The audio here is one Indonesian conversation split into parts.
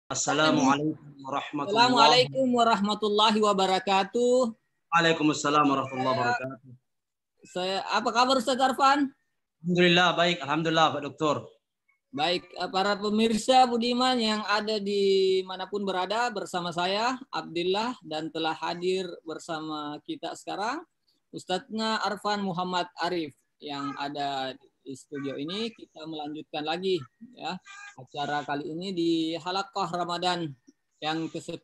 Assalamualaikum warahmatullahi Assalamualaikum warahmatullahi wabarakatuh. Waalaikumsalam warahmatullahi wabarakatuh. Apa kabar Ustaz Arfan? Alhamdulillah baik, alhamdulillah Pak Dokter. Baik, para pemirsa Budiman yang ada di manapun berada, bersama saya Abdillah dan telah hadir bersama kita sekarang Ustadznya Arfan Muhammad Arif yang ada di studio ini. Kita melanjutkan lagi ya acara kali ini di Halaqah Ramadan yang ke-10.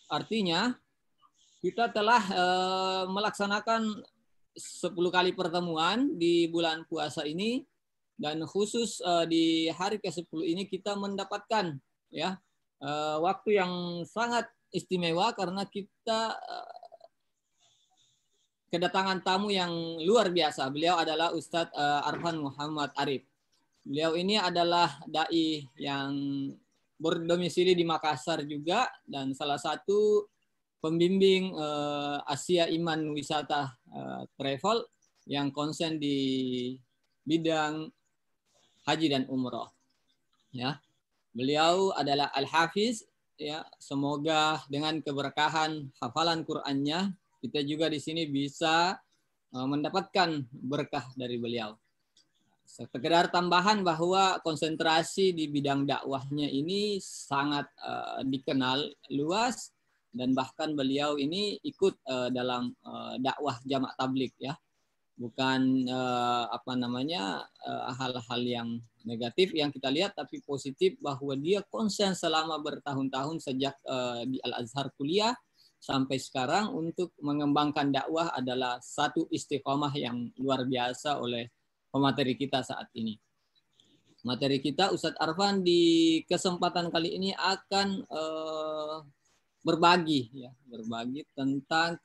Artinya kita telah melaksanakan 10 kali pertemuan di bulan puasa ini, dan khusus di hari ke-10 ini kita mendapatkan ya waktu yang sangat istimewa karena kita kedatangan tamu yang luar biasa. Beliau adalah Ustadz Arfan Muhammad Arif. Beliau ini adalah dai yang berdomisili di Makassar juga dan salah satu pembimbing Asia Iman Wisata Travel yang konsen di bidang haji dan umroh. Ya, beliau adalah Al-Hafiz. Ya, semoga dengan keberkahan hafalan Qur'annya kita juga di sini bisa mendapatkan berkah dari beliau. Sekedar tambahan bahwa konsentrasi di bidang dakwahnya ini sangat dikenal luas, dan bahkan beliau ini ikut dalam dakwah jamak tablik ya, bukan hal-hal yang negatif yang kita lihat, tapi positif bahwa dia konsen selama bertahun-tahun sejak di Al-Azhar kuliah sampai sekarang untuk mengembangkan dakwah adalah satu istiqomah yang luar biasa oleh pemateri kita saat ini. Materi kita Ustadz Arfan di kesempatan kali ini akan berbagi tentang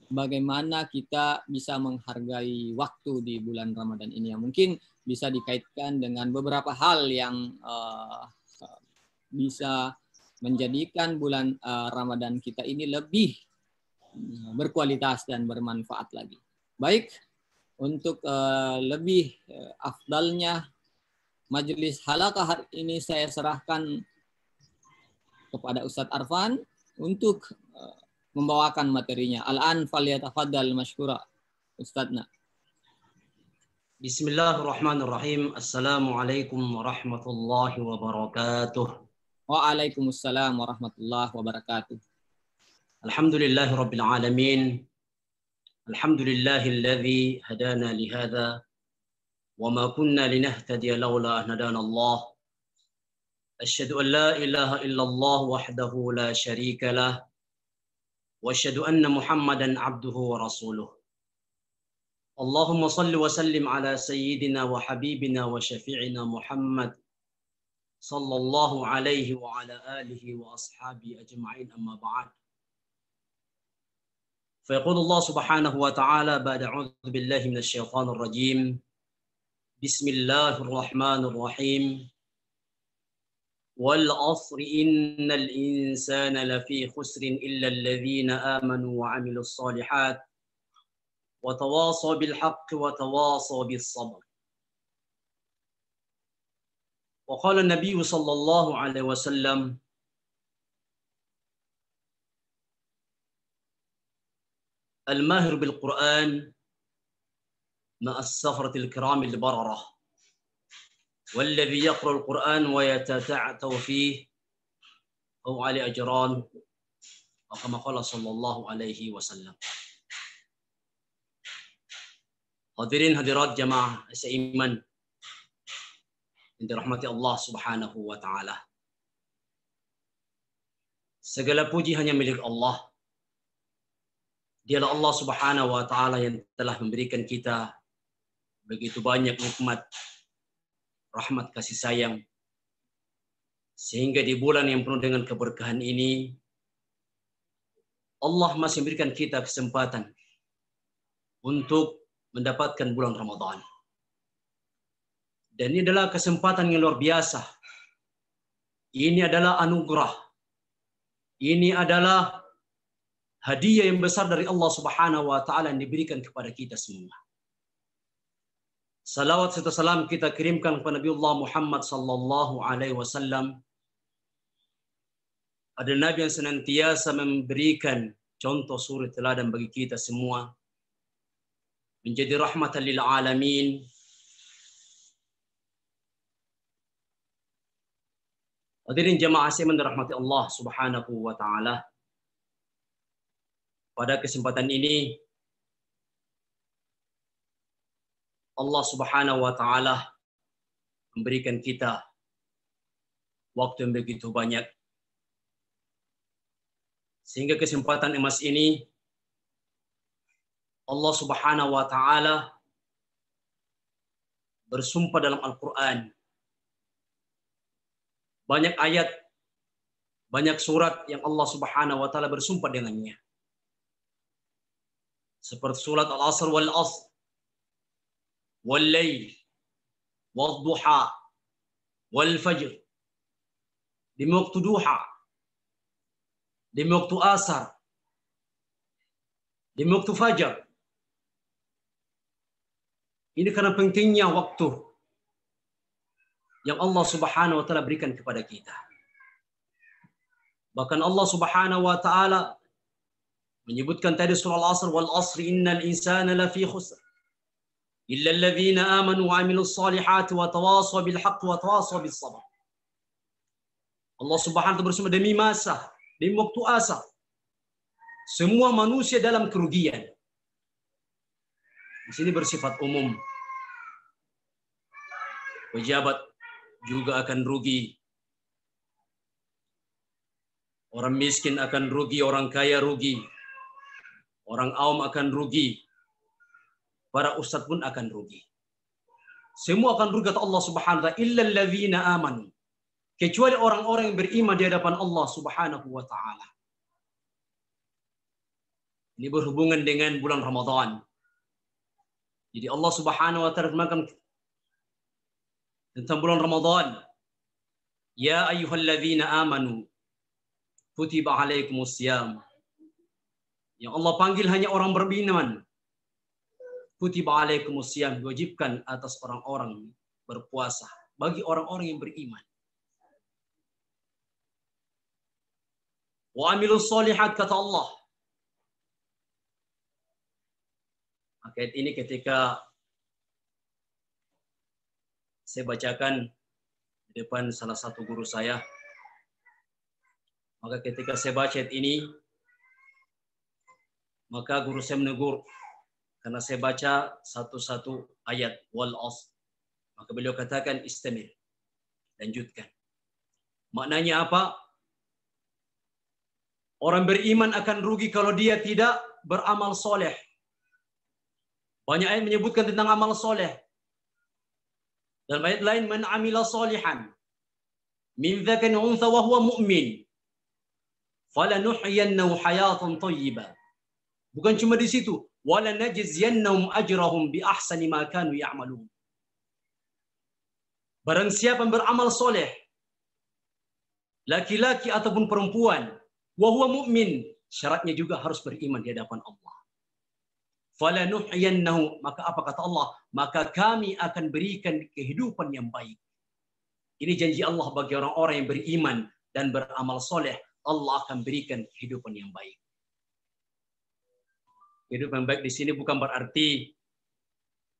bagaimana kita bisa menghargai waktu di bulan Ramadan ini, yang mungkin bisa dikaitkan dengan beberapa hal yang bisa menjadikan bulan Ramadan kita ini lebih berkualitas dan bermanfaat lagi. Baik, untuk lebih afdalnya majelis halaqah hari ini saya serahkan kepada Ustadz Arfan untuk membawakan materinya. Al-an falyatafaddal mashkura Ustadzna. Bismillahirrahmanirrahim. Assalamualaikum warahmatullahi wabarakatuh. Waalaikumsalam warahmatullahi wabarakatuh. Alhamdulillahi rabbil alamin. Alhamdulillahilladzi hadana lihada wa ma kunna linahtadiya laula an hadana Allah. Asyhadu an la ilaha illallah wahdahu la syarika lah wa asyhadu anna Muhammadan abduhu wa rasuluh. Allahumma salli wa sallim ala sayyidina wa habibina wa syafi'ina Muhammad sallallahu alaihi wa ala alihi wa ashabi ajma'in, amma ba'd. Fayaqul Allah subhanahu wa ta'ala ba'da a'udzu billahi minasy syaithanir rajim. Bismillahirrahmanirrahim. Wal 'asri innal insana lafi khusrin illa alladhina amanu wa 'amilus shalihat wa tawasaw bil haqqi wa tawasaw bis sabr. وقال النبي صلى الله عليه وسلم الماهر بالقرآن مع السفرة الكرام البررة والذي يقرأ القرآن ويتتعتع فيه أو على أجران وكما قال صلى الله عليه وسلم. Hadirin hadirat jamaah seiman yang dirahmati Allah Subhanahu wa taala. Segala puji hanya milik Allah. Dialah Allah Subhanahu wa taala yang telah memberikan kita begitu banyak nikmat, rahmat, kasih sayang, sehingga di bulan yang penuh dengan keberkahan ini Allah masih memberikan kita kesempatan untuk mendapatkan bulan Ramadan. Dan ini adalah kesempatan yang luar biasa. Ini adalah anugerah. Ini adalah hadiah yang besar dari Allah Subhanahu wa taala yang diberikan kepada kita semua. Salawat serta salam kita kirimkan kepada Nabi Allah Muhammad sallallahu alaihi wasallam adalah Nabi yang senantiasa memberikan contoh suri teladan bagi kita semua, menjadi rahmatan lil alamin. Hadirin jamaah sekalian dirahmati Allah Subhanahu wa taala. Pada kesempatan ini Allah Subhanahu wa taala memberikan kita waktu yang begitu banyak, sehingga kesempatan emas ini Allah Subhanahu wa taala bersumpah dalam Al-Qur'an. Banyak ayat, banyak surat yang Allah Subhanahu wa taala bersumpah dengannya. Seperti surat Al-Asr wal Asr, wal Lail, wal Duha, wal Fajr. Di waktu duha, di waktu asar, di waktu fajar. Ini karena pentingnya waktu yang Allah Subhanahu wa taala berikan kepada kita. Bahkan Allah Subhanahu wa taala menyebutkan tadi surah Al-Asr, wal asri innal insana lafi khusr illa alladhina amanu wa amilus salihati wa tawasaw bil haqq wa tawasaw bis sabr. Allah Subhanahu wa taala bersumpah, demi masa, demi waktu asar, semua manusia dalam kerugian. Di sini bersifat umum. Pejabat juga akan rugi. Orang miskin akan rugi, orang kaya rugi. Orang awam akan rugi. Para ustadz pun akan rugi. Semua akan rugi, kata Allah Subhanahu wa taala, illa alladzina amanu. Kecuali orang-orang yang beriman di hadapan Allah Subhanahu wa taala. Ini berhubungan dengan bulan Ramadan. Jadi Allah Subhanahu wa taala firmankan tentang bulan Ramadan, ya ayyuhalladzina amanu kutiba alaikumus syiyam. Yang Allah panggil hanya orang beriman. Kutiba alaikumus syiyam, diwajibkan atas orang-orang berpuasa, bagi orang-orang yang beriman. Wa amilus solihat, kata Allah. Ayat ini ketika saya bacakan di depan salah satu guru saya, maka ketika saya baca ayat ini, maka guru saya menegur karena saya baca satu-satu ayat wal asr. Maka beliau katakan istamir, lanjutkan. Maknanya apa? Orang beriman akan rugi kalau dia tidak beramal soleh. Banyak ayat menyebutkan tentang amal soleh. Dalam ayat lain, man amila solihan min dzakarin untha wa huwa mu'min falanuhyiyannahu hayatan thayyibah. Bukan cuma di situ, wala najziyannahum ajrahum bi ahsani ma kanu ya'malun. Barang siapa yang beramal soleh, laki-laki ataupun perempuan, wa huwa mu'min, syaratnya juga harus beriman di hadapan Allah. Falanuhyiyannahu, maka apa kata Allah? Maka kami akan berikan kehidupan yang baik. Ini janji Allah bagi orang-orang yang beriman dan beramal soleh. Allah akan berikan kehidupan yang baik. Kehidupan yang baik di sini bukan berarti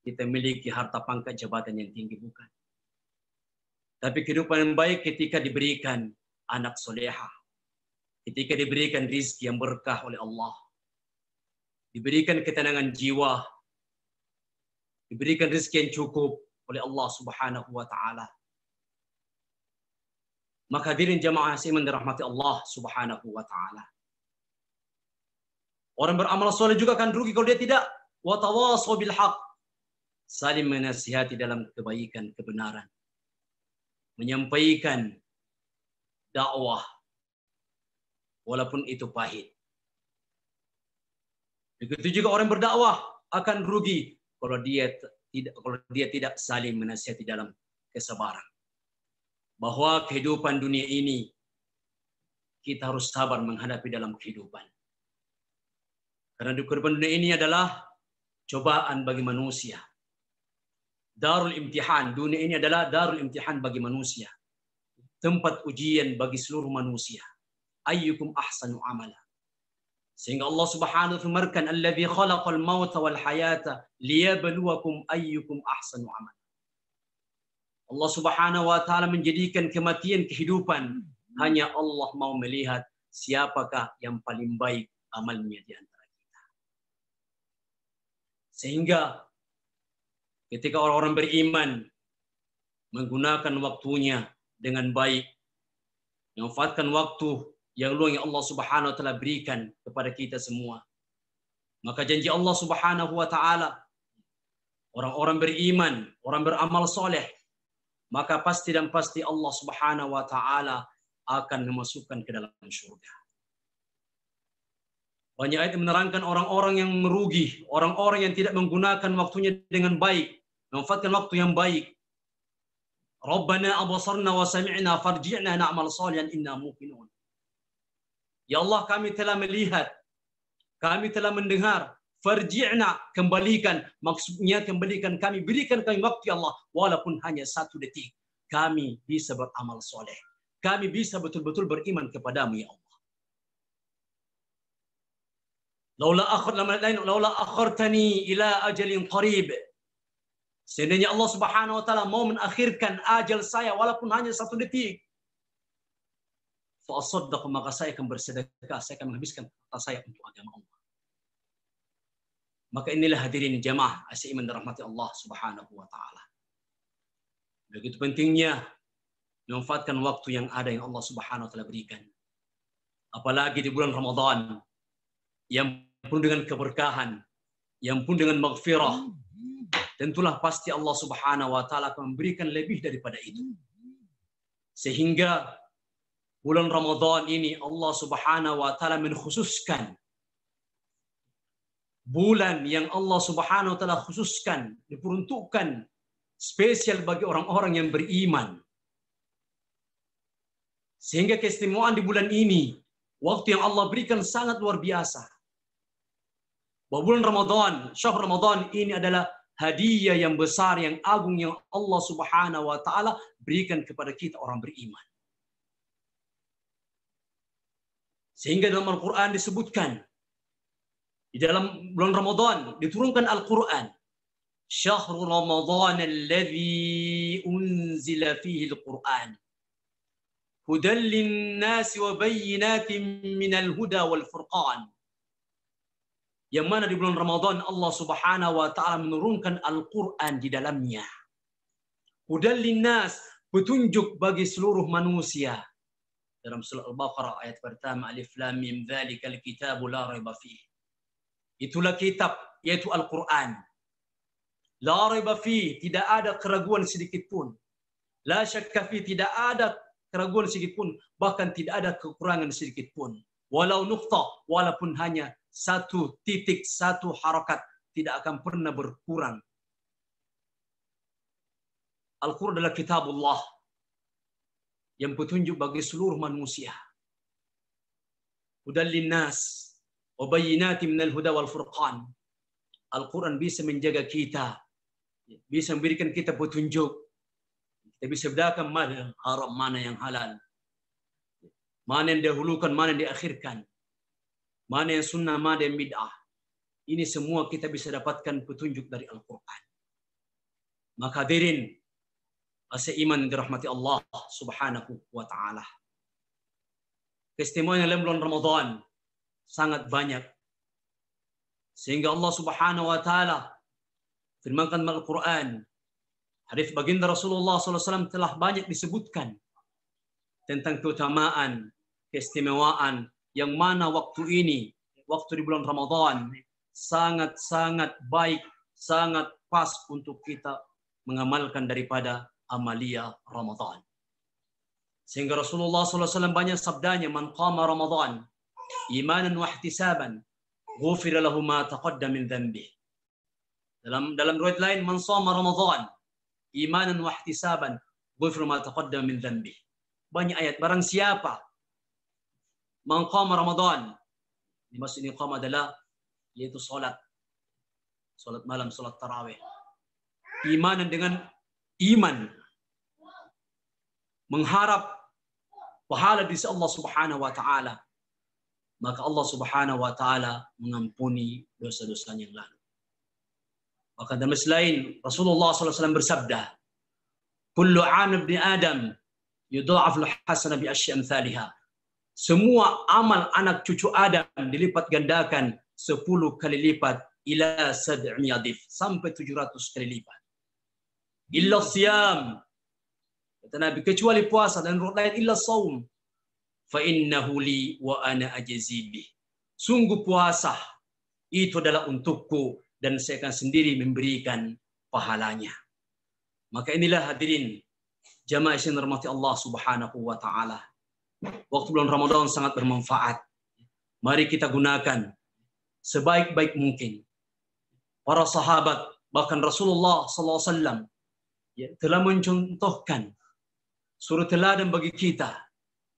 kita memiliki harta pangkat jabatan yang tinggi, bukan. Tapi kehidupan yang baik ketika diberikan anak solehah, ketika diberikan rizki yang berkah oleh Allah, diberikan ketenangan jiwa, diberikan rezeki yang cukup oleh Allah Subhanahu wa taala. Maka hadirin jamaah sekalian dirahmati Allah Subhanahu wa taala. Orang beramal soleh juga akan rugi kalau dia tidak wa tawasaw bil haqq, saling menasihati dalam kebaikan, kebenaran, menyampaikan dakwah walaupun itu pahit. Begitu juga orang berdakwah akan rugi kalau dia tidak saling menasihati dalam kesabaran. Bahwa kehidupan dunia ini kita harus sabar menghadapi dalam kehidupan. Karena kehidupan dunia ini adalah cobaan bagi manusia. Darul imtihan, dunia ini adalah darul imtihan bagi manusia. Tempat ujian bagi seluruh manusia. ayyukum ahsanu amala. Sehingga Allah Subhanahu wa ta'ala firman, "Alladzi khalaqal mauta wal hayata liyabluwakum ayyukum ahsanu amala." Allah Subhanahu wa ta'ala menjadikan kematian kehidupan. Hanya Allah mau melihat siapakah yang paling baik amalnya di antara kita. Sehingga ketika orang-orang beriman menggunakan waktunya dengan baik, memanfaatkan waktu yang luang yang Allah Subhanahu wa ta'ala berikan kepada kita semua, maka janji Allah Subhanahu wa ta'ala, orang-orang beriman, orang beramal soleh, maka pasti dan pasti Allah Subhanahu wa ta'ala akan memasukkan ke dalam surga. Banyak ayat menerangkan orang-orang yang merugi, orang-orang yang tidak menggunakan waktunya dengan baik, memanfaatkan waktu yang baik. Rabbana abasarna wa sami'na farji'na na'mal salihan inna muqinun. Ya Allah, kami telah melihat, kami telah mendengar, farji'na, kembalikan, maksudnya kembalikan kami, berikan kami waktu ya Allah, walaupun hanya 1 detik, kami bisa beramal soleh, kami bisa betul-betul beriman kepadamu ya Allah. Laula akhartani ila ajalin qarib. Seandainya Allah Subhanahu wa ta'ala mau mengakhirkan ajal saya walaupun hanya 1 detik, fa asaddaq, maka saya akan bersedekah, saya akan menghabiskan harta saya untuk agama Allah. Maka inilah hadirin jamaah asy-iman dirahmati Allah Subhanahu wa ta'ala. Begitu pentingnya memanfaatkan waktu yang ada yang Allah Subhanahu wa ta'ala berikan. Apalagi di bulan Ramadan yang penuh dengan keberkahan, yang penuh dengan maghfirah. Tentulah pasti Allah Subhanahu wa ta'ala akan memberikan lebih daripada itu. Sehingga bulan Ramadan ini Allah Subhanahu wa ta'ala menkhususkan bulan yang Allah Subhanahu wa ta'ala khususkan, diperuntukkan spesial bagi orang-orang yang beriman. Sehingga keistimewaan di bulan ini, waktu yang Allah berikan sangat luar biasa. Bahwa bulan Ramadan, syahr Ramadan ini adalah hadiah yang besar, yang agung yang Allah Subhanahu wa ta'ala berikan kepada kita orang beriman. Sehingga dalam Al-Quran disebutkan, di dalam bulan Ramadan diturunkan Al-Quran. Syahrul Ramadan alladzi unzila fihi al-Quran. Hudan lin-nasi wa bayyinatin minal huda wal furqan. Yang mana di bulan Ramadan Allah Subhanahu wa ta'ala menurunkan Al-Quran di dalamnya. Hudan lin-nas, petunjuk bagi seluruh manusia. Dalam surah Al-Baqarah ayat pertama, Alif Lam Mim, dzalikal kitabu la raiba fihi. Itulah kitab, yaitu Al-Quran. La raiba fihi, tidak ada keraguan sedikit pun. La syakka fihi, tidak ada keraguan sedikit pun, bahkan tidak ada kekurangan sedikit pun. Walau nuqtah, walaupun hanya 1 titik, 1 harakat, tidak akan pernah berkurang. Al-Quran adalah kitabullah yang petunjuk bagi seluruh manusia. Hudan linnas wa bayyinatin minal huda wal furqan. Al-Quran bisa menjaga kita, bisa memberikan kita petunjuk. Kita bisa bedakan mana yang haram, mana yang halal, mana yang dahulukan, mana yang diakhirkan, mana yang sunnah, mana yang bid'ah. Ini semua kita bisa dapatkan petunjuk dari Al-Quran. Maka hadirin asy-iman dirahmati Allah Subhanahu wa ta'ala, keistimewaan dalam bulan Ramadan sangat banyak. Sehingga Allah Subhanahu wa ta'ala firmankan dalam Al-Quran, hadis baginda Rasulullah SAW telah banyak disebutkan tentang keutamaan, keistimewaan yang mana waktu ini, waktu di bulan Ramadan sangat-sangat baik, sangat pas untuk kita mengamalkan daripada amalia Ramadan. Sehingga Rasulullah SAW banyak sabdanya, man qama Ramadan imanan wa ihtisaban ghufira lahu ma taqaddama min dhanbihi. Dalam riwayat lain, man shama Ramadan imanan wa ihtisaban ghufira ma taqaddama min dhanbihi. Banyak ayat, barang siapa man qama Ramadan, dimaksud ini qama adalah yaitu salat malam, salat tarawih, imanan dengan iman, mengharap pahala di sisi Allah Subhanahu wa taala, maka Allah Subhanahu wa taala mengampuni dosa-dosanya yang lalu. Maka dalam selain Rasulullah SAW bersabda, "Kullu 'amal ibni Adam yudha'af al-hasanah bi asy amsalha." Semua amal anak cucu Adam dilipat gandakan 10 kali lipat ila 700 dhif, sampai 700 kali lipat. Illa siyam, kata Nabi, kecuali puasa, dan riwayat lain illa saum fa innahu li wa ana ajzi bih. Sungguh puasa itu adalah untukku dan saya akan sendiri memberikan pahalanya. Maka inilah hadirin jamaah yang dirahmati Allah Subhanahu wa taala. Waktu bulan Ramadan sangat bermanfaat. Mari kita gunakan sebaik-baik mungkin. Para sahabat, bahkan Rasulullah SAW telah mencontohkan suri teladan bagi kita.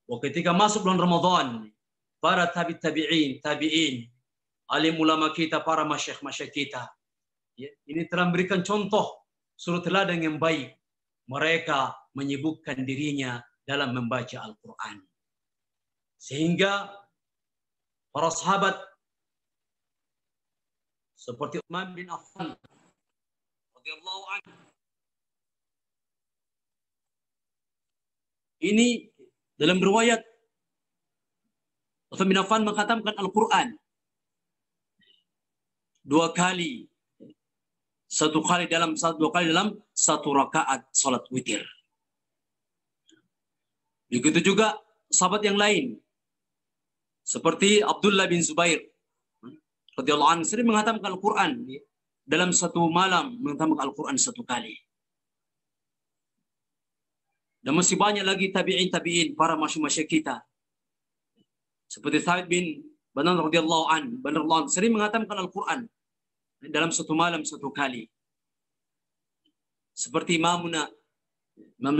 Ketika masuk bulan Ramadan, para tabi'in, alim ulama kita, para masyayikh kita, ini telah memberikan contoh suri teladan yang baik. Mereka menyibukkan dirinya dalam membaca Al-Quran. Sehingga para sahabat seperti Utsman bin Affan radhiyallahu anhu, ini dalam riwayat Utsman bin Affan mengkhatamkan Al-Quran 2 kali. 2 kali dalam satu rakaat salat witir. Begitu juga sahabat yang lain seperti Abdullah bin Zubair radhiyallahu anhu sering menghatamkan Al-Quran dalam satu malam, menghatamkan Al-Quran 1 kali. Dan masih banyak lagi tabi'in, para masyayikh kita. Seperti Thabit bin Banan radhiyallahu anhu sering menghatamkan Al-Quran dalam satu malam 1 kali. Seperti Imam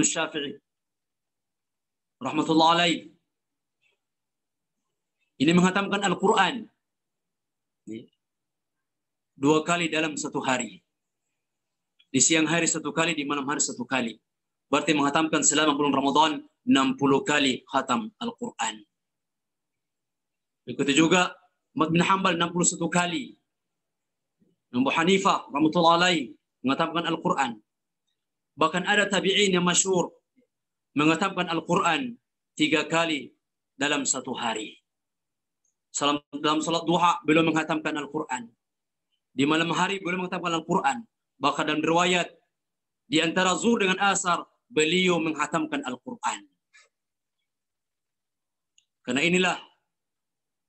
Syafi'i rahmatullah alaih, ini menghatamkan Al-Quran 2 kali dalam 1 hari. Di siang hari 1 kali, di malam hari 1 kali. Berarti menghatamkan selama bulan Ramadan 60 kali khatam Al-Quran. Begitu juga Ahmad bin Hanbal 61 kali. Abu Hanifah rahmatullah alaih menghatamkan Al-Quran. Bahkan ada tabi'in yang masyhur menghatamkan Al-Quran 3 kali dalam 1 hari. Dalam salat duha beliau menghatamkan Al-Quran. Di malam hari beliau menghatamkan Al-Quran. Bahkan dalam riwayat di antara zuhur dengan asar beliau menghatamkan Al-Quran. Karena inilah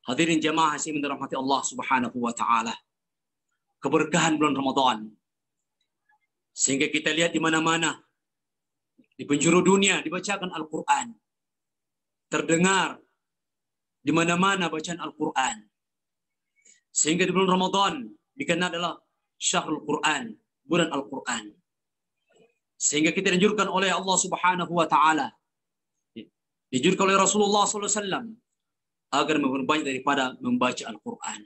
hadirin jamaah yang dirahmati Allah Subhanahu wa taala, keberkahan bulan Ramadan. Sehingga kita lihat di mana-mana di penjuru dunia dibacakan Al-Quran. Terdengar di mana-mana bacaan Al-Quran. Sehingga di bulan Ramadan dikenal adalah Syahrul Quran, bulan Al-Quran. Sehingga kita dianjurkan oleh Allah Subhanahu wa taala, dianjurkan oleh Rasulullah SAW agar memperbanyak daripada membaca Al-Quran.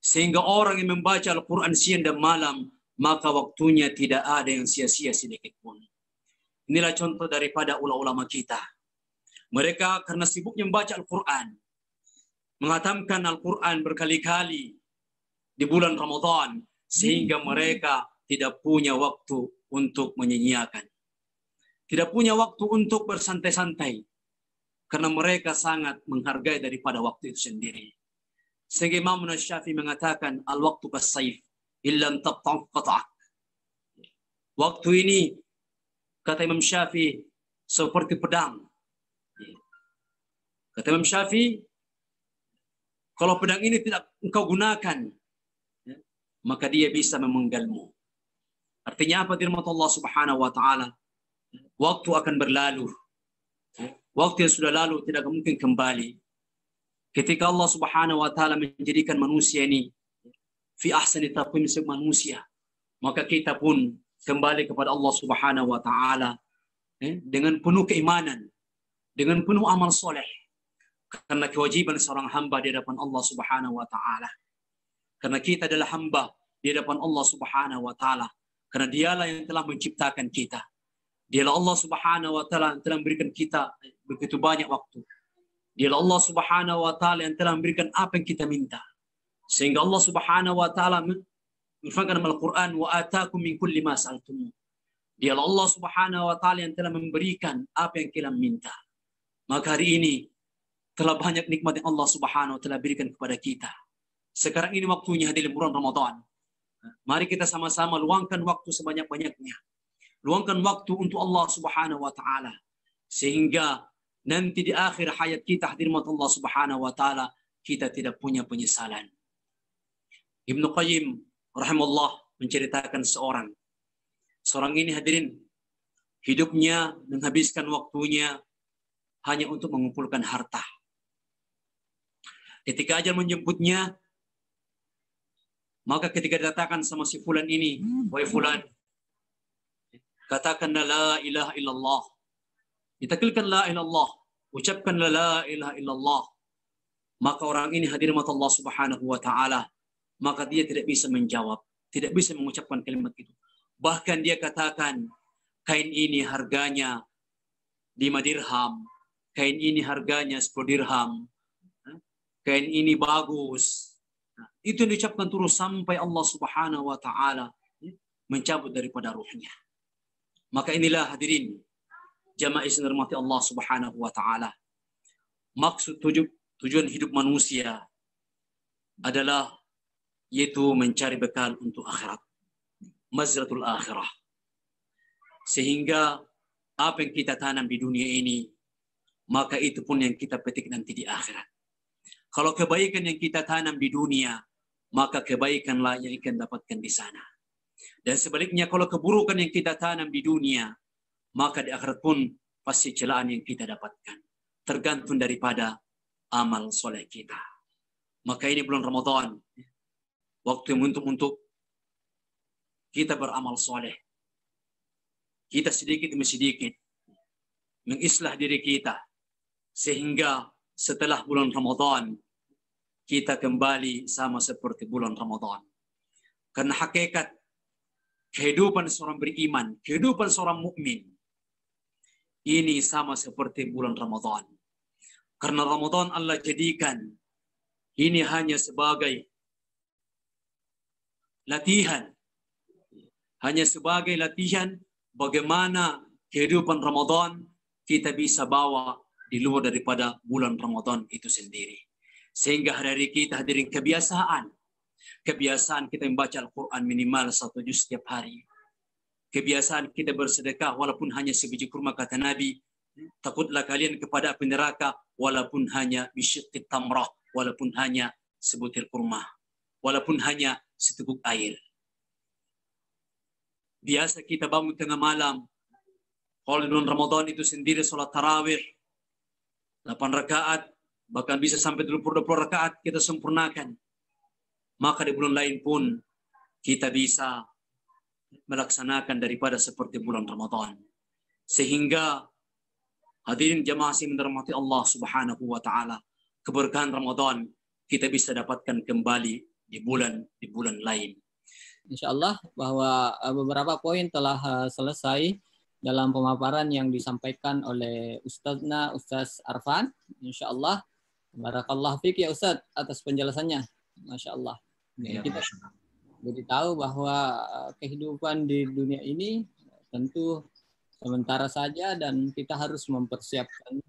Sehingga orang yang membaca Al-Quran siang dan malam, maka waktunya tidak ada yang sia-sia sedikit pun. Inilah contoh daripada ulama-ulama kita. Mereka karena sibuknya membaca Al-Quran, menghatamkan Al-Quran berkali-kali di bulan Ramadan, sehingga mereka tidak punya waktu untuk menyanyiakan. Tidak punya waktu untuk bersantai-santai. Karena mereka sangat menghargai daripada waktu itu sendiri. Sehingga Imam Syafi'i mengatakan, al-waktu kas-saif, illam taqta'u qata'ak. Waktu ini, kata Imam Syafi'i, seperti pedang. Kata Imam Syafi'i, kalau pedang ini tidak engkau gunakan, maka dia bisa memenggalmu. Artinya apa? Dirahmati Allah Subhanahu wa taala, waktu akan berlalu. Waktu yang sudah lalu tidak mungkin kembali. Ketika Allah Subhanahu wa taala menjadikan manusia ini fi ahsani taqwim manusia, maka kita pun kembali kepada Allah Subhanahu wa taala dengan penuh keimanan, dengan penuh amal soleh. Karena kewajiban seorang hamba di hadapan Allah Subhanahu wa taala. Karena kita adalah hamba di hadapan Allah Subhanahu wa taala. Karena dialah yang telah menciptakan kita. Dialah Allah Subhanahu wa taala yang telah memberikan kita begitu banyak waktu. Dialah Allah Subhanahu wa taala yang telah memberikan apa yang kita minta. Sehingga Allah Subhanahu wa taala menfirmankan dalam Al-Qur'an, wa atakum min kulli ma sa'altum. Dialah Allah Subhanahu wa taala yang telah memberikan apa yang kita minta. Maka hari ini telah banyak nikmat yang Allah Subhanahu wa taala berikan kepada kita. Sekarang ini waktunya hadirin bulan Ramadan. Mari kita sama-sama luangkan waktu sebanyak-banyaknya. Luangkan waktu untuk Allah Subhanahu wa taala. Sehingga nanti di akhir hayat kita hadirin Allah Subhanahu wa taala kita tidak punya penyesalan. Ibnu Qayyim rahimahullah menceritakan seorang ini hadirin hidupnya menghabiskan waktunya hanya untuk mengumpulkan harta. Ketika ajal menjemputnya, maka ketika dikatakan sama si fulan ini, wahai fulan, katakanlah la ilaha illallah. Ditaklilkan la ilaha illallah, ucapkan la ilaha illallah. Maka orang ini hadirin Allah Subhanahu wa taala, maka dia tidak bisa menjawab, tidak bisa mengucapkan kalimat itu. Bahkan dia katakan, kain ini harganya 5 dirham, kain ini harganya 10 dirham, kain ini bagus. Itu yang diucapkan terus sampai Allah Subhanahu wa taala mencabut daripada ruhnya. Maka inilah hadirin jamaah yang dirahmati Allah Subhanahu wa taala. Maksud tujuan hidup manusia adalah yaitu mencari bekal untuk akhirat. Mazratul akhirah. Sehingga apa yang kita tanam di dunia ini, maka itu pun yang kita petik nanti di akhirat. Kalau kebaikan yang kita tanam di dunia, maka kebaikanlah yang akan dapatkan di sana. Dan sebaliknya kalau keburukan yang kita tanam di dunia, maka di akhirat pun pasti celaan yang kita dapatkan. Tergantung daripada amal soleh kita. Maka ini bulan Ramadan, waktu untuk kita beramal soleh. Kita sedikit demi sedikit mengislah diri kita. Sehingga setelah bulan Ramadan, kita kembali sama seperti bulan Ramadan. Karena hakikat kehidupan seorang beriman, kehidupan seorang mukmin, ini sama seperti bulan Ramadan. Karena Ramadan Allah jadikan ini hanya sebagai latihan. Hanya sebagai latihan bagaimana kehidupan Ramadan kita bisa bawa di luar daripada bulan Ramadan itu sendiri. Sehingga hari-hari kita hadirin kebiasaan kita membaca Al-Quran minimal 1 juz setiap hari. Kebiasaan kita bersedekah walaupun hanya sebiji kurma, kata Nabi. Takutlah kalian kepada api neraka walaupun hanya bisyiqqit tamrah, walaupun hanya sebutir kurma, walaupun hanya seteguk air. Biasa kita bangun tengah malam. Kalau bulan Ramadan itu sendiri sholat tarawih 8 rakaat, bahkan bisa sampai 20 rakaat kita sempurnakan. Maka di bulan lain pun kita bisa melaksanakan daripada seperti bulan Ramadan. Sehingga hadirin jamaah yang dirahmati Allah Subhanahu wa taala, keberkahan Ramadan kita bisa dapatkan kembali di bulan lain. Insyaallah bahwa beberapa poin telah selesai dalam pemaparan yang disampaikan oleh Ustaz Arfan. Insyaallah barakallahu fiik ya Ustaz atas penjelasannya. Masyaallah. Ya, kita jadi tahu bahwa kehidupan di dunia ini tentu sementara saja dan kita harus mempersiapkan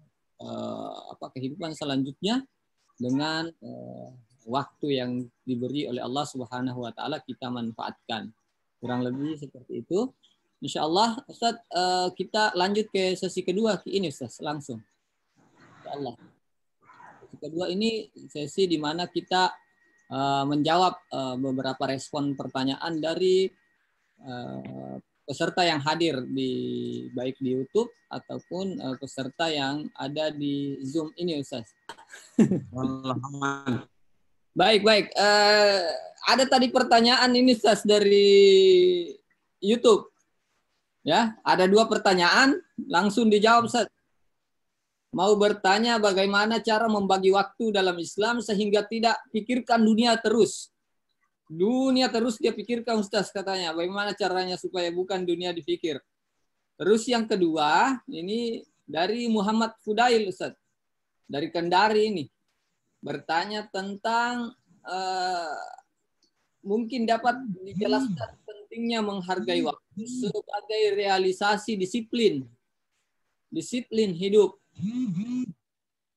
kehidupan selanjutnya dengan waktu yang diberi oleh Allah Subhanahu wa taala kita manfaatkan. Kurang lebih seperti itu. Insyaallah Ustaz, kita lanjut ke sesi kedua ini Ustaz langsung. Insyaallah. Sesi kedua ini sesi di mana kita menjawab beberapa respon pertanyaan dari peserta yang hadir baik di YouTube ataupun peserta yang ada di Zoom ini Ustaz. Baik. Ada tadi pertanyaan ini Ustaz dari YouTube. Ya, ada 2 pertanyaan, langsung dijawab Ustaz. Mau bertanya bagaimana cara membagi waktu dalam Islam sehingga tidak pikirkan dunia terus. Dunia terus dia pikirkan Ustaz katanya. Bagaimana caranya supaya bukan dunia dipikir? Terus yang kedua, ini dari Muhammad Fudail, Ustaz. Dari Kendari ini. Bertanya tentang mungkin dapat dijelaskan pentingnya menghargai waktu sebagai realisasi disiplin hidup.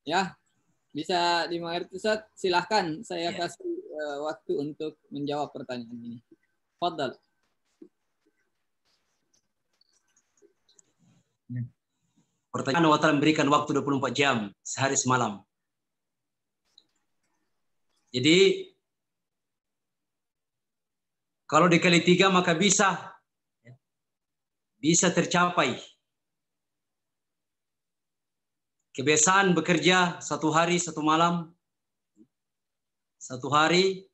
Ya, bisa dimengerti, Ustaz? Silahkan saya kasih waktu untuk menjawab pertanyaan ini. Fadal. Pertanyaan Allah Ta'ala memberikan waktu 24 jam sehari semalam. Jadi kalau dikali 3 maka bisa tercapai kebiasaan bekerja 1 hari 1 malam. 1 hari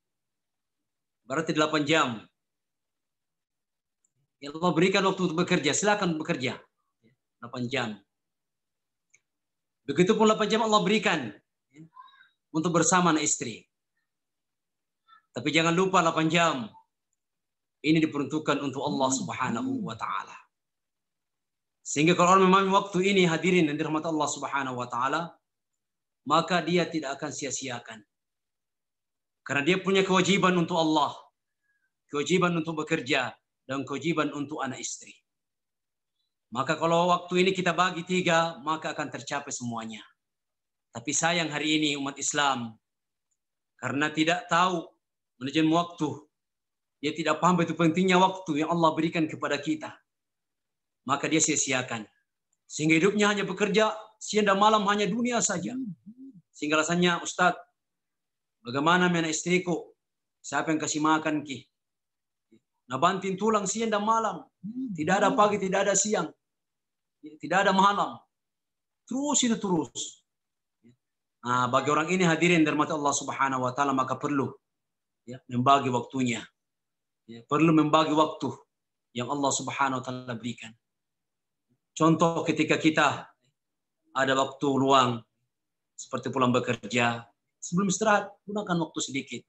berarti 8 jam. Ya Allah berikan waktu untuk bekerja, silakan bekerja 8 jam. Begitupun 8 jam Allah berikan untuk bersama anak istri. Tapi jangan lupa 8 jam ini diperuntukkan untuk Allah Subhanahu wa taala. Sehingga kalau orang memahami waktu ini, hadirin dan dirahmati Allah Subhanahu wa taala, maka dia tidak akan sia-siakan. Karena dia punya kewajiban untuk Allah, kewajiban untuk bekerja, dan kewajiban untuk anak istri. Maka kalau waktu ini kita bagi 3, maka akan tercapai semuanya. Tapi sayang hari ini umat Islam, karena tidak tahu manajemen waktu, dia tidak paham betul pentingnya waktu yang Allah berikan kepada kita, maka dia sia-siakan. Sehingga hidupnya hanya bekerja, siang dan malam hanya dunia saja. Sehingga rasanya, Ustadz, bagaimana anak istriku? Siapa yang kasih makan ki? Nah, banting tulang siang dan malam. Tidak ada pagi, tidak ada siang. Tidak ada malam. Terus itu terus. Nah, bagi orang ini hadirin dirahmati Allah Subhanahu wa taala, maka perlu membagi waktunya. Perlu membagi waktu yang Allah Subhanahu wa taala berikan. Contoh ketika kita ada waktu luang seperti pulang bekerja, sebelum istirahat gunakan waktu sedikit.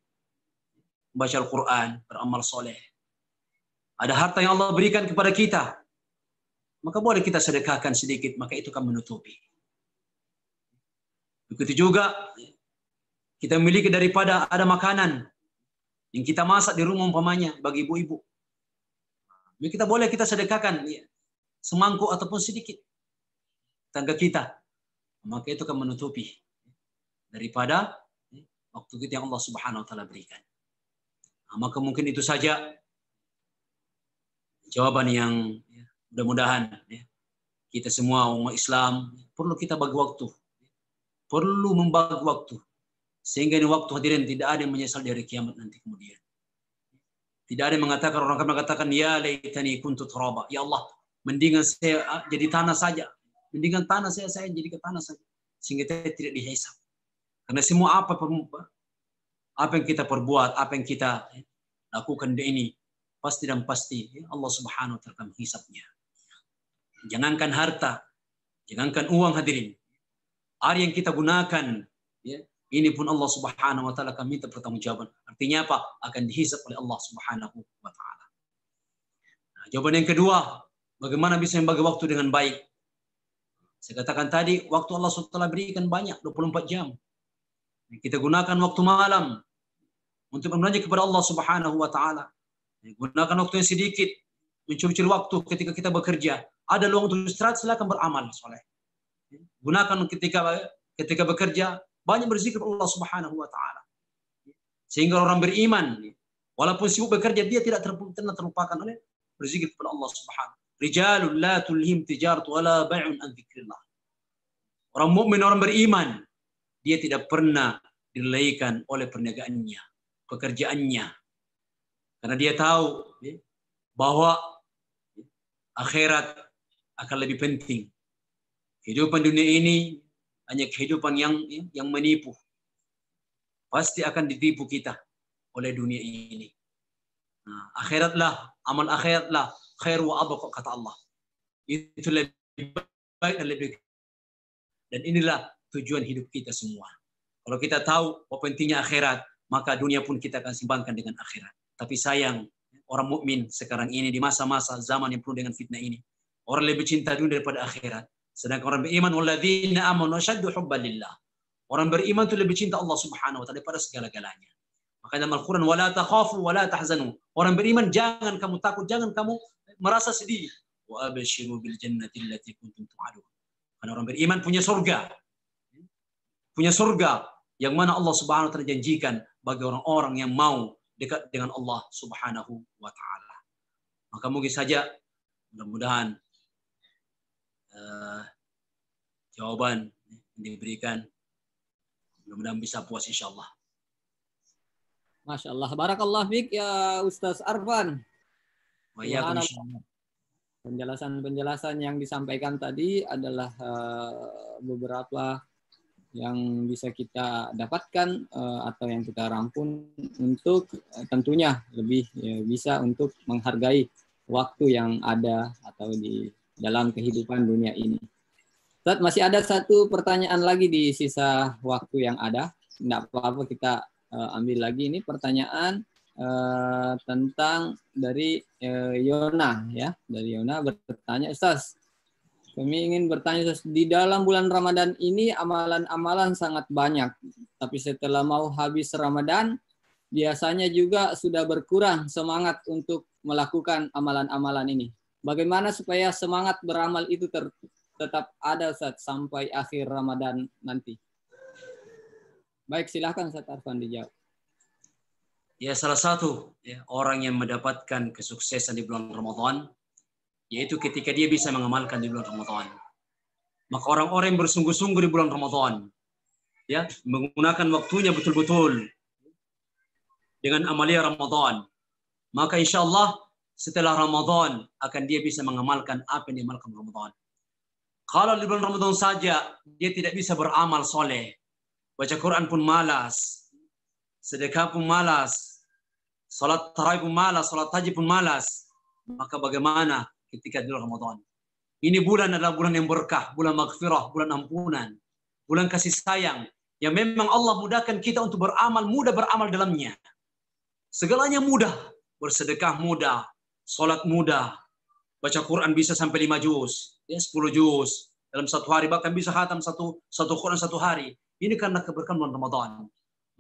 Baca Al-Qur'an, beramal soleh. Ada harta yang Allah berikan kepada kita, maka boleh kita sedekahkan sedikit, maka itu akan menutupi. Begitu juga kita memiliki daripada ada makanan yang kita masak di rumah umpamanya bagi ibu-ibu. Kita boleh kita sedekahkan semangkuk ataupun sedikit tangga kita, maka itu akan menutupi daripada waktu kita yang Allah Subhanahu wa taala berikan. Nah, maka mungkin itu saja jawaban yang mudah-mudahan kita semua umat Islam perlu kita bagi waktu, perlu membagi waktu, sehingga di waktu hadirin tidak ada yang menyesal dari kiamat nanti kemudian. Tidak ada yang mengatakan, orang akan mengatakan, ya laitani kuntu turaba, ya Allah, mendingan saya jadi tanah saja. Mendingan tanah saya jadi ke tanah saja. Sehingga kita tidak dihisab. Karena semua apa yang kita perbuat, apa yang kita lakukan ini, pasti dan pasti Allah Subhanahu wa taala akan menghisabnya. Jangankan harta, jangankan uang hadirin. Hari yang kita gunakan, ini pun Allah Subhanahu wa taala akan minta pertanggungjawaban. Artinya apa? Akan dihisab oleh Allah Subhanahu wa taala. Nah, jawaban yang kedua, bagaimana bisa membagi waktu dengan baik? Saya katakan tadi, waktu Allah SWT berikan banyak, 24 jam. Kita gunakan waktu malam untuk bermunajat kepada Allah Subhanahu wa taala. Gunakan waktu yang sedikit, mencuri-curi waktu ketika kita bekerja. Ada luang untuk istirahat, silakan beramal soleh. Gunakan ketika bekerja, banyak berzikir Allah Subhanahu wa taala. Sehingga orang beriman, walaupun sibuk bekerja, dia tidak pernah terlupakan oleh berzikir kepada Allah Subhanahu. Rijalul la tulhim tijaratu wala bai'un an dzikrillah. Orang mukmin, orang beriman, dia tidak pernah dilalaikan oleh perniagaannya, pekerjaannya. Karena dia tahu bahwa akhirat akan lebih penting. Kehidupan dunia ini hanya kehidupan yang menipu. Pasti akan ditipu kita oleh dunia ini. Nah, akhiratlah, amal akhiratlah khair wa abqa, kata Allah. Itu lebih baik dan lebih. Dan inilah tujuan hidup kita semua. Kalau kita tahu apa pentingnya akhirat, maka dunia pun kita akan simbangkan dengan akhirat. Tapi sayang, orang mukmin sekarang ini di masa-masa zaman yang penuh dengan fitnah ini, Orang lebih cinta dunia daripada akhirat. Sedangkan orang beriman, walladzina amanu asyaddu hubban lillah. Orang beriman itu lebih cinta Allah Subhanahu wa taala daripada segala-galanya. Maka dalam Al-Qur'an, wala takhafu wala tahzanu. Orang beriman jangan kamu takut, jangan kamu merasa sedih. Wa abshiru bil jannati allati kuntum tu'adun. Karena orang beriman punya surga. Punya surga yang mana Allah Subhanahu wa taala janjikan bagi orang-orang yang mau dekat dengan Allah Subhanahu wa taala. Maka mungkin saja mudah-mudahan jawaban yang diberikan mudah-mudahan bisa puas insyaallah. Masya Allah. Barakallah fiik ya Ustaz Arfan. Penjelasan-penjelasan yang disampaikan tadi adalah beberapa yang bisa kita dapatkan atau yang kita rangkum untuk tentunya lebih bisa untuk menghargai waktu yang ada atau di dalam kehidupan dunia ini. Ustaz, masih ada satu pertanyaan lagi di sisa waktu yang ada. Tidak apa-apa, kita ambil lagi ini pertanyaan tentang dari Yona ya. Dari Yona bertanya, Ustaz, kami ingin bertanya, Ustaz, di dalam bulan Ramadan ini amalan-amalan sangat banyak, tapi setelah mau habis Ramadan biasanya juga sudah berkurang semangat untuk melakukan amalan-amalan ini. Bagaimana supaya semangat beramal itu tetap ada Ustaz sampai akhir Ramadan nanti? Baik, silakan Ustaz Arfan dijawab. Ya, salah satu orang yang mendapatkan kesuksesan di bulan Ramadan yaitu ketika dia bisa mengamalkan di bulan Ramadan. Maka orang-orang yang bersungguh-sungguh di bulan Ramadan ya, menggunakan waktunya betul-betul dengan amalia Ramadan, maka insya Allah setelah Ramadan akan dia bisa mengamalkan apa yang diamalkan Ramadan. Kalau di bulan Ramadan saja dia tidak bisa beramal soleh, baca Quran pun malas, sedekah pun malas, salat tarawih pun malas, salat tahajud pun malas, maka bagaimana ketika di bulan Ramadan? Ini bulan adalah bulan yang berkah, bulan maghfirah, bulan ampunan, bulan kasih sayang, yang memang Allah mudahkan kita untuk beramal, mudah beramal dalamnya. Segalanya mudah, bersedekah mudah, salat mudah, baca Quran bisa sampai 5 juz, ya 10 juz dalam satu hari, bahkan bisa khatam satu Quran satu hari. Ini karena keberkahan bulan Ramadan.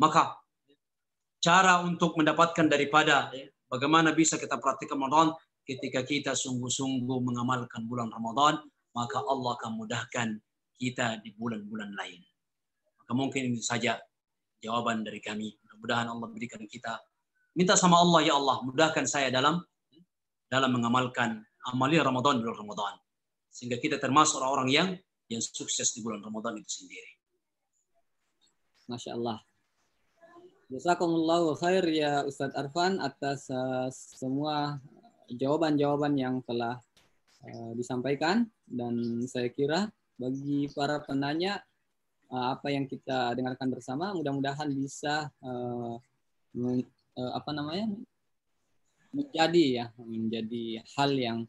Maka cara untuk mendapatkan daripada bagaimana bisa kita praktikkan Ramadan, ketika kita sungguh-sungguh mengamalkan bulan Ramadan, maka Allah akan mudahkan kita di bulan-bulan lain. Maka mungkin ini saja jawaban dari kami. Mudah-mudahan Allah berikan kita. Minta sama Allah, ya Allah, mudahkan saya dalam mengamalkan amalia Ramadan di bulan Ramadan. Sehingga kita termasuk orang-orang yang sukses di bulan Ramadan itu sendiri. Masya Allah. Jazakumullahu khair ya Ustadz Arfan atas semua jawaban-jawaban yang telah disampaikan, dan saya kira bagi para penanya apa yang kita dengarkan bersama mudah-mudahan bisa menjadi hal yang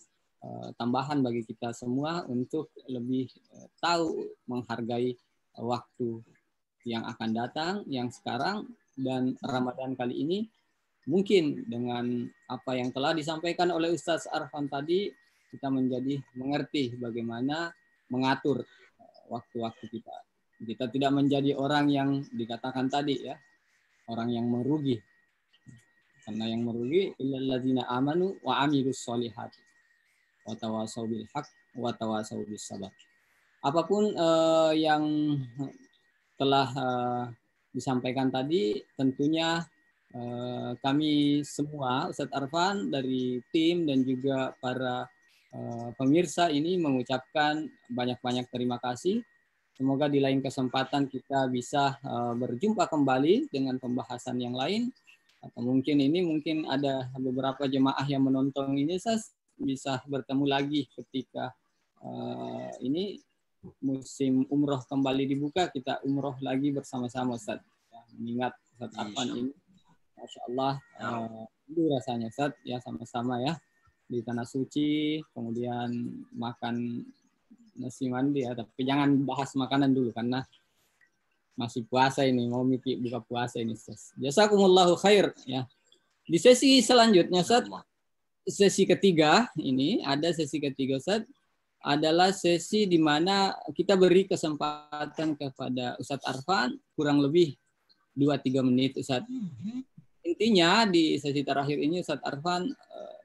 tambahan bagi kita semua untuk lebih tahu menghargai waktu yang akan datang, yang sekarang, dan Ramadan kali ini. Mungkin dengan apa yang telah disampaikan oleh Ustadz Arfan tadi, kita menjadi mengerti bagaimana mengatur waktu-waktu kita. Kita tidak menjadi orang yang dikatakan tadi ya, orang yang merugi. Karena yang merugi illal ladzina amanu wa amilus sholihati wa tawasau bil haq wa tawasau bis sabar. Apapun yang telah disampaikan tadi, tentunya kami semua, Ustadz Arfan dari tim dan juga para pemirsa ini mengucapkan banyak-banyak terima kasih. Semoga di lain kesempatan kita bisa berjumpa kembali dengan pembahasan yang lain. Atau mungkin ada beberapa jemaah yang menonton ini, bisa bertemu lagi ketika ini musim umroh kembali dibuka, kita umroh lagi bersama-sama, Ustaz. Ya, mengingat Ustaz Arfan ini, Masya Allah, itu rasanya, Ustaz, ya sama-sama ya di tanah suci, kemudian makan nasi mandi ya, tapi jangan bahas makanan dulu karena masih puasa ini, mau mikir buka puasa ini, Ustaz. Jazakumullahu khair ya. Di sesi selanjutnya, Ustaz, sesi ketiga ini ada sesi ketiga, Ustaz. adalah sesi di mana kita beri kesempatan kepada Ustadz Arfan kurang lebih 2-3 menit Ustadz. Intinya di sesi terakhir ini Ustadz Arfan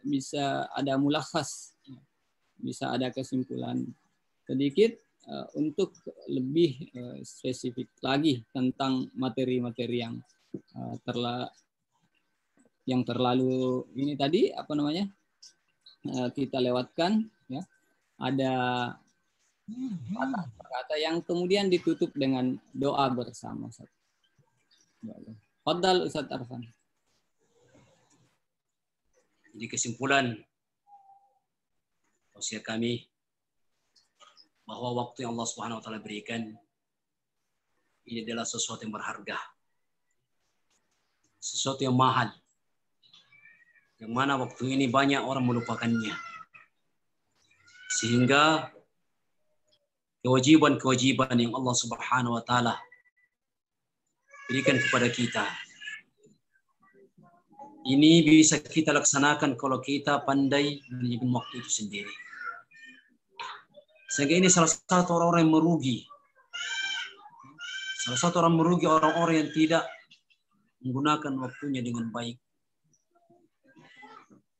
bisa ada mulakhas, bisa ada kesimpulan sedikit untuk lebih spesifik lagi tentang materi-materi yang terlalu ini tadi kita lewatkan ya. Ada kata-kata yang kemudian ditutup dengan doa bersama. Fadhal Ustaz Arfan. Jadi kesimpulan usia kami bahwa waktu yang Allah Subhanahu wa taala berikan ini adalah sesuatu yang berharga. Sesuatu yang mahal. Yang mana waktu ini banyak orang melupakannya. Sehingga kewajiban-kewajiban yang Allah Subhanahu wa taala berikan kepada kita ini bisa kita laksanakan kalau kita pandai manajemen waktu itu sendiri. Sehingga ini salah satu orang-orang yang merugi. Salah satu orang merugi orang-orang yang tidak menggunakan waktunya dengan baik.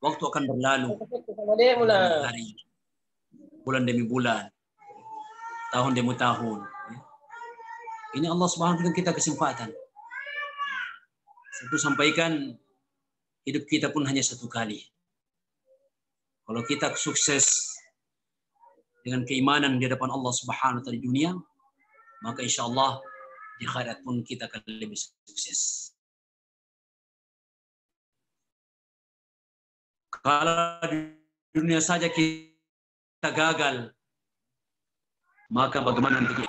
Waktu akan berlalu. Hari, bulan demi bulan, tahun demi tahun. Ini Allah Subhanahu wa taala kita kesempatan. Saya sampaikan hidup kita pun hanya satu kali. Kalau kita sukses dengan keimanan di hadapan Allah Subhanahu wa taala di dunia, maka insya Allah di akhirat pun kita akan lebih sukses. Kalau di dunia saja kita gagal, maka bagaimana nanti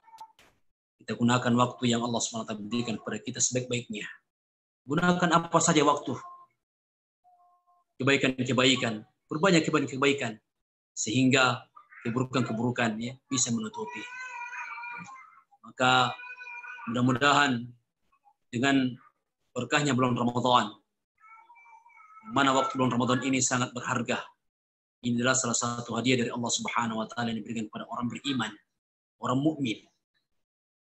kita gunakan waktu yang Allah SWT berikan kepada kita sebaik-baiknya. Gunakan apa saja waktu. Kebaikan-kebaikan, berbanyak kebaikan-kebaikan, sehingga keburukan-keburukan ya, bisa menutupi. Maka mudah-mudahan dengan berkahnya bulan Ramadan, mana waktu bulan Ramadan ini sangat berharga. Ini adalah salah satu hadiah dari Allah Subhanahu wa taala yang diberikan kepada orang beriman, orang mukmin.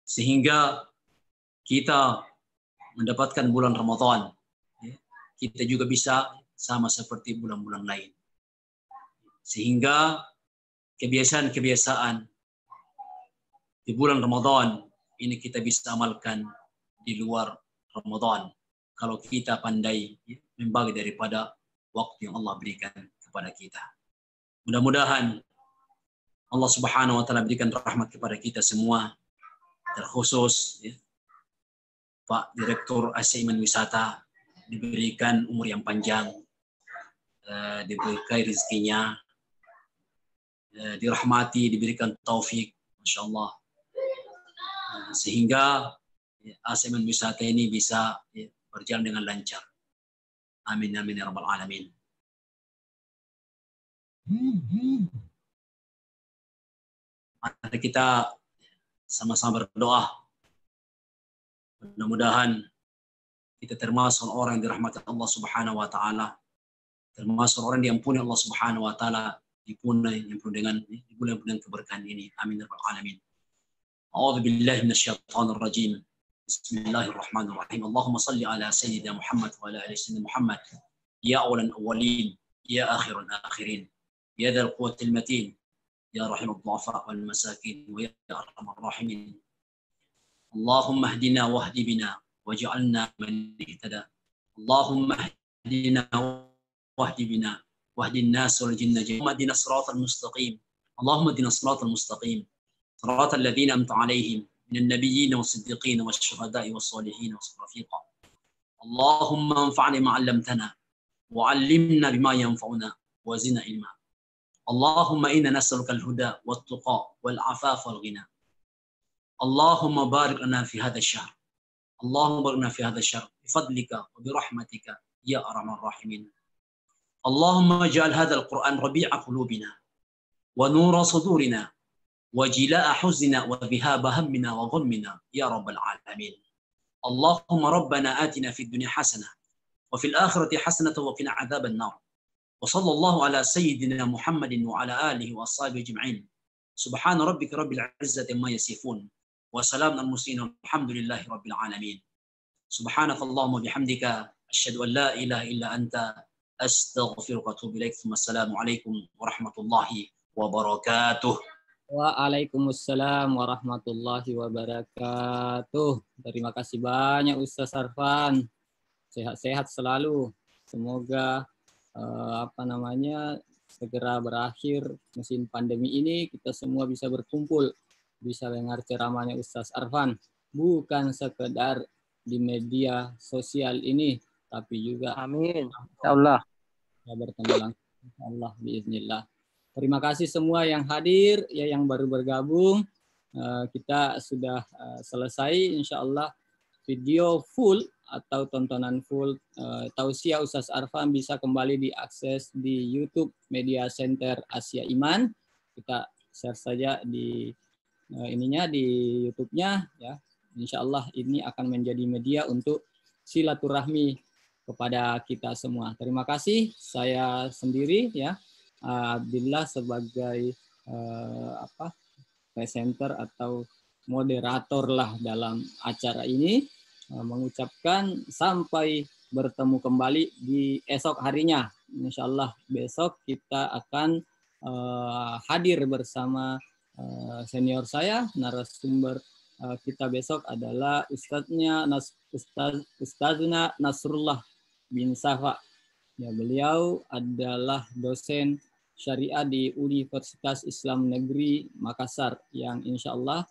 Sehingga kita mendapatkan bulan Ramadan, kita juga bisa sama seperti bulan-bulan lain. Sehingga kebiasaan-kebiasaan di bulan Ramadan ini kita bisa amalkan di luar Ramadan. Kalau kita pandai membagi daripada waktu yang Allah berikan kepada kita. Mudah-mudahan Allah Subhanahu wa taala berikan rahmat kepada kita semua, terkhusus ya, Pak Direktur Asaiman Wisata diberikan umur yang panjang, diberikan rezekinya, dirahmati, diberikan taufik, Masya Allah, sehingga Asaiman Wisata ini bisa berjalan dengan lancar. Amin amin ya rabbal alamin. Mari kita sama-sama berdoa. Mudah-mudahan kita termasuk orang yang dirahmati Allah Subhanahu wa taala, termasuk orang yang diampuni Allah Subhanahu wa taala, dipenuhi dengan keberkahan ini. Amin ya rabbal alamin. A'udzu billahi minasyaitonir rajim. Bismillahirrahmanirrahim. Allahumma salli ala sayyidina Muhammad wa ala ali sayyidina Muhammad. Ya awalan awwalin, ya akhiran akhirin. Ya dzal quwwatil matin. Ya rahimad dhu'afa wal masakin wa ya arhamar rahimin. Allahumma hdina wahdi bina waj'alna man ihtada. Allahumma hdina wahdi bina wahdi an-nas wal jinna jami'an. Ihdina siratal mustaqim. Allahumma ihdina siratal mustaqim. Siratal ladzina an'amta 'alaihim من النبيين والصديقين والشهداء والصالحين والرفيقا. اللهم انفعنا ما علمتنا وعلمنا بما ينفعنا وزدنا علما. اللهم إنا نسألك الهدى والتقى والعفاف والغنى. اللهم بارك لنا في هذا الشهر. اللهم بارك لنا في هذا الشهر بفضلك وبرحمتك يا أرحم الراحمين. اللهم اجعل هذا القرآن ربيع قلوبنا ونور صدورنا وجلاء حزننا وذهاب همنا وغمنا يا رب العالمين. اللهم ربنا آتنا في الدنيا حسنة وفي الآخرة حسنة وقنا عذاب النار. وصلى الله على سيدنا محمد وعلى آله وأصحابه أجمعين. Subhana rabbika rabbil izzati amma yasifun. Wa salamun al mursalin walhamdulillahi rabbil alamin. Subhanakallahumma bihamdika asyhadu an la ilaha illa anta astaghfiruka wa atubu ilaik. Wassalamualaikum warahmatullahi wabarakatuh. Waalaikumsalam warahmatullahi wabarakatuh. Terima kasih banyak Ustaz Arfan. Sehat-sehat selalu. Semoga segera berakhir musim pandemi ini, kita semua bisa berkumpul, bisa dengar ceramahnya Ustaz Arfan, bukan sekedar di media sosial ini, tapi juga amin, insyaallah bertemu langsung, insyaallah biiznillah. Terima kasih semua yang hadir, ya yang baru bergabung. Kita sudah selesai, insyaallah video full atau tontonan full tausiah Ustaz Arfan bisa kembali diakses di YouTube Media Center Asia Iman. Kita share saja di di YouTube-nya, ya. Insyaallah ini akan menjadi media untuk silaturahmi kepada kita semua. Terima kasih. Saya sendiri, ya, Abdillah sebagai presenter atau moderator lah dalam acara ini, mengucapkan sampai bertemu kembali di esok harinya. Insyaallah besok kita akan hadir bersama senior saya, narasumber kita besok adalah Ustazuna Nasrullah bin Safa. Ya, beliau adalah dosen syariah di Universitas Islam Negeri Makassar yang insyaallah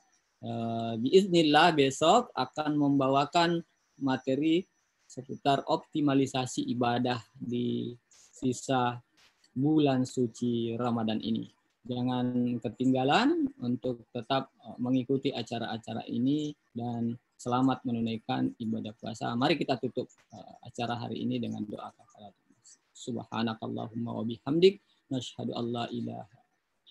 biiznillah besok akan membawakan materi seputar optimalisasi ibadah di sisa bulan suci Ramadan ini. Jangan ketinggalan untuk tetap mengikuti acara-acara ini dan selamat menunaikan ibadah puasa. Mari kita tutup acara hari ini dengan doa kafarat. Subhanakallahumma wa bihamdik nasyhadu an la ilaha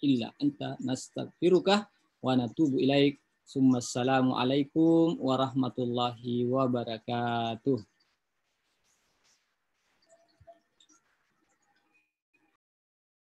illa anta nastaghfiruka wa natubu ilaik. Assalamualaikum warahmatullahi wabarakatuh.